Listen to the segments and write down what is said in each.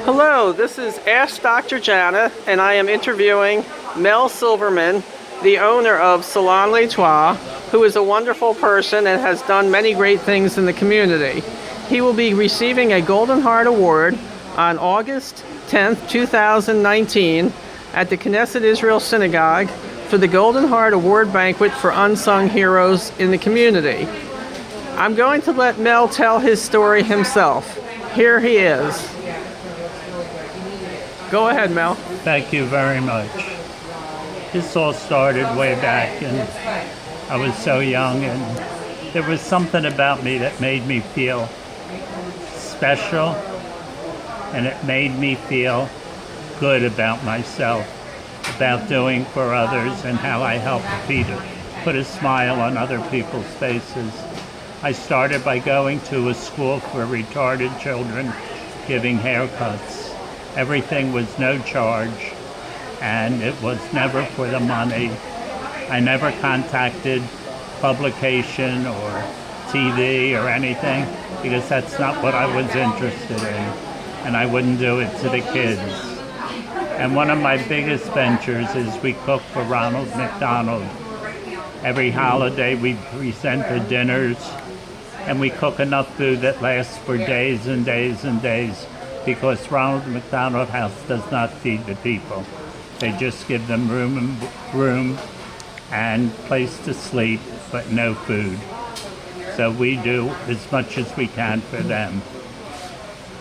Hello, this is Ask Dr. Jana, and I am interviewing Mel Silverman, the owner of Salon, who is a wonderful person and has done many great things in the community. He will be receiving a Golden Heart Award on August 10th, 2019 at the Knesset Israel Synagogue for the Golden Heart Award Banquet for Unsung Heroes in the community. I'm going to let Mel tell his story himself. Here he is. Go ahead, Mel. Thank you very much. This all started way back, and I was so young, and there was something about me that made me feel special, and it made me feel good about myself, about doing for others, and how I helped Peter put a smile on other people's faces. I started by going to a school for retarded children, giving haircuts. Everything was no charge, and it was never for the money. I never contacted publication or TV or anything, because that's not what I was interested in, and I wouldn't do it to the kids. And one of my biggest ventures is we cook for Ronald McDonald. Every holiday we present the dinners, and we cook enough food that lasts for days and days and days, because Ronald McDonald House does not feed the people. They just give them room and place to sleep, but no food. So we do as much as we can for them.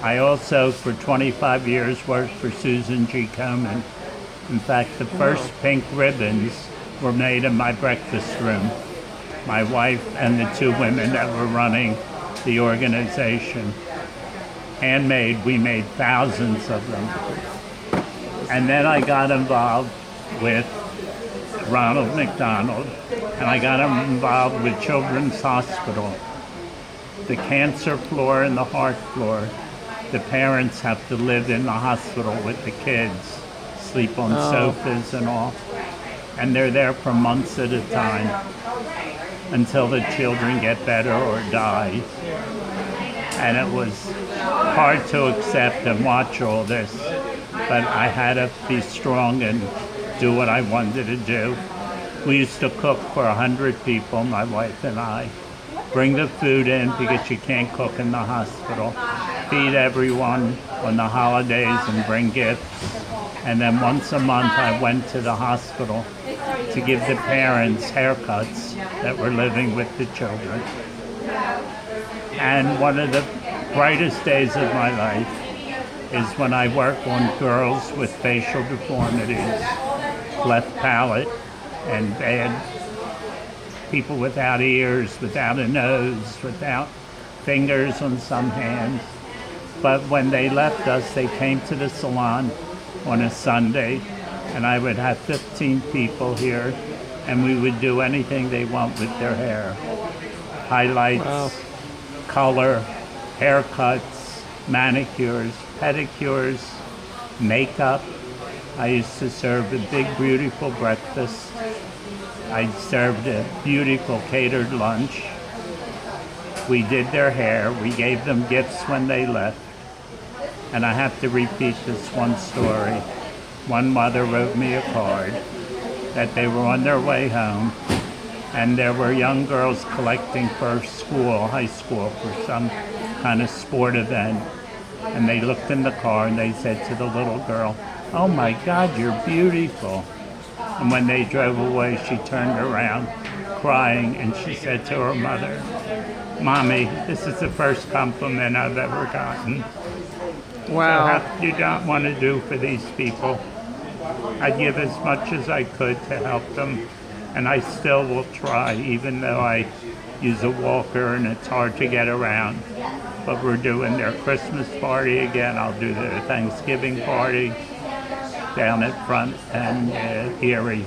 I also, for 25 years, worked for Susan G. Komen. In fact, the first pink ribbons were made in my breakfast room. My wife and the two women that were running the organization. Handmade, we made thousands of them. And then I got involved with Ronald McDonald, and I got involved with Children's Hospital. The cancer floor and the heart floor, the parents have to live in the hospital with the kids, sleep on sofas and all. And they're there for months at a time until the children get better or die. And it was hard to accept and watch all this, but I had to be strong and do what I wanted to do. We used to cook for 100 people, my wife and I. Bring the food in because you can't cook in the hospital. Feed everyone on the holidays and bring gifts. And then once a month I went to the hospital to give the parents haircuts that were living with the children. And one of the brightest days of my life is when I work on girls with facial deformities, cleft palate, and bad people without ears, without a nose, without fingers on some hands. But when they left us, they came to the salon on a Sunday, and I would have 15 people here, and we would do anything they want with their hair. Highlights, color, haircuts, manicures, pedicures, makeup. I used to serve a big, beautiful breakfast. I served a beautiful catered lunch. We did their hair. We gave them gifts when they left. And I have to repeat this one story. One mother wrote me a card that they were on their way home, and there were young girls collecting for school, high school, for some kind of sport event. And they looked in the car and they said to the little girl, "Oh my God, you're beautiful." And when they drove away, she turned around crying and she said to her mother, "Mommy, this is the first compliment I've ever gotten." Wow. So how do you not want to do for these people? I give as much as I could to help them, and I still will try, even though I use a walker and it's hard to get around. But we're doing their Christmas party again. I'll do their Thanksgiving party down at Front and Erie.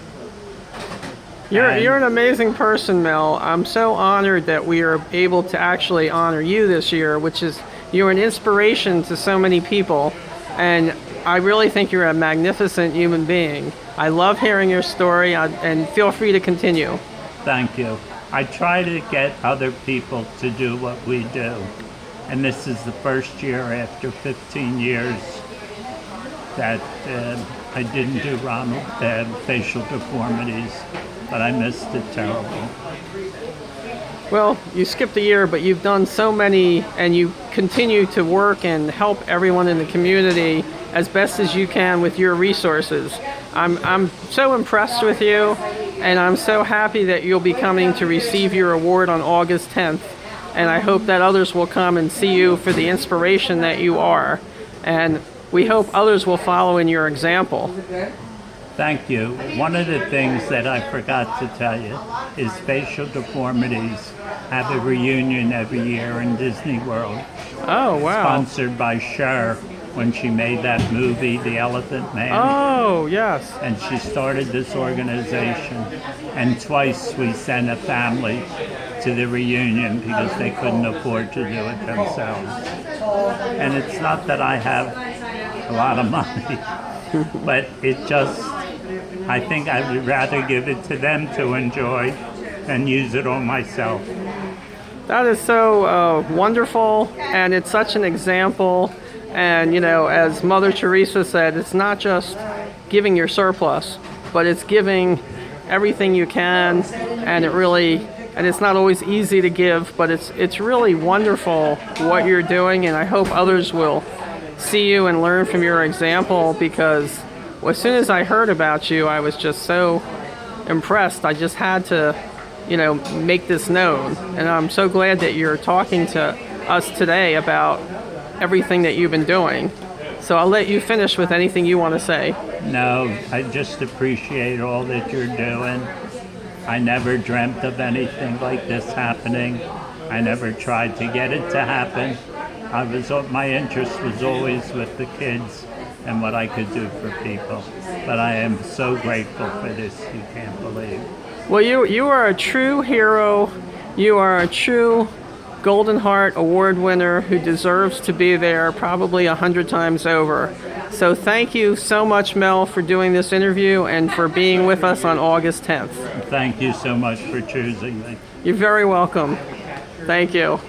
You're an amazing person, Mel. I'm so honored that we are able to actually honor you this year, which is, you're an inspiration to so many people, and I really think you're a magnificent human being. I love hearing your story, and feel free to continue. Thank you. I try to get other people to do what we do, and this is the first year after 15 years that I didn't do Ronald facial deformities, but I missed it terrible. Well, you skipped a year, but you've done so many, and you continue to work and help everyone in the community as best as you can with your resources. I'm so impressed with you, and I'm so happy that you'll be coming to receive your award on August 10th. And I hope that others will come and see you for the inspiration that you are. And we hope others will follow in your example. Thank you. One of the things that I forgot to tell you is facial deformities have a reunion every year in Disney World. Oh, wow. Sponsored by Cher when she made that movie, The Elephant Man. Oh, yes. And she started this organization. And twice we sent a family to the reunion because they couldn't afford to do it themselves. And it's not that I have a lot of money, but it just, I think I would rather give it to them to enjoy than use it on myself. That is so wonderful, and it's such an example. And, you know, as Mother Teresa said, it's not just giving your surplus, but it's giving everything you can, and it's not always easy to give, but it's really wonderful what you're doing, and I hope others will see you and learn from your example, because as soon as I heard about you, I was just so impressed. I just had to, make this known, and I'm so glad that you're talking to us today about everything that you've been doing. So I'll let you finish with anything you want to say. No, I just appreciate all that you're doing. I never dreamt of anything like this happening. I never tried to get it to happen. My interest was always with the kids and what I could do for people. But I am so grateful for this, you can't believe. Well, you are a true hero. You are a true Golden Heart Award winner who deserves to be there probably 100 times over. So thank you so much, Mel, for doing this interview and for being with us on August 10th. Thank you so much for choosing me. You're very welcome. Thank you.